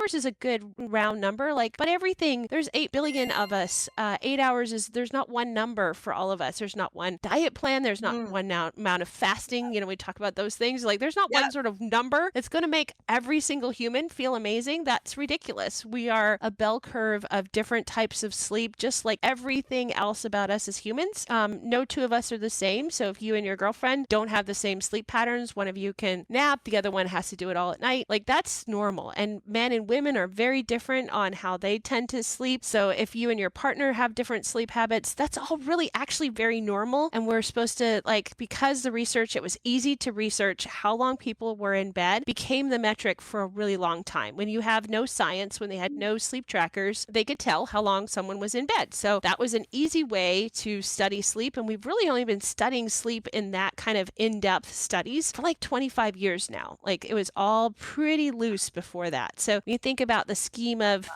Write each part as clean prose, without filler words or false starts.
hours is a good round number, but everything, there's 8 billion of us. 8 hours there's not one number for all of us. There's not one diet plan. There's not one amount of fasting. We talk about those things. There's not one sort of number that's going to make every single human feel amazing. That's ridiculous. We are a bell curve of different types of sleep, just like everything else about us as humans. No two of us are the same. So if you and your girlfriend don't have the same sleep patterns, one of you can nap, the other one has to do it all at night. That's normal. And men and women are very different on how they tend to sleep. So if you and your partner have different sleep habits, that's all really actually very normal. And we're supposed to, because the research, it was easy to research how long people were in bed, became the metric for a really long time. When you have no science, when they had no sleep trackers, they could tell how long someone was in bed. So that was an easy way to study sleep. And we've really only been studying sleep in that kind of in-depth studies for 25 years now. It was all pretty loose before that. So when you think about the scheme of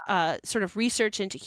sort of research into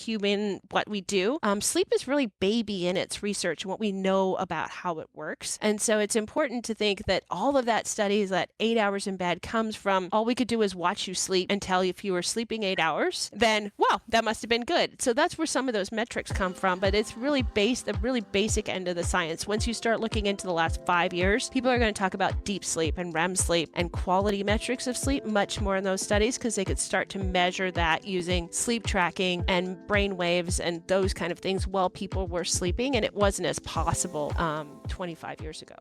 what we do, sleep is really baby in its research and what we know about how it works. And so it's important to think that all of that studies, that 8 hours in bed, comes from all we could do is watch you sleep and tell you if you were sleeping 8 hours, then, well, that must have been good. So that's where some of those metrics come from. But it's really the really basic end of the science. Once you start looking into the last 5 years, people are going to talk about deep sleep and REM sleep and quality metrics of sleep much more in those studies, because they could start to measure that using sleep tracking and brain waves and those kind of things while people were sleeping. And it wasn't as possible 25 years ago.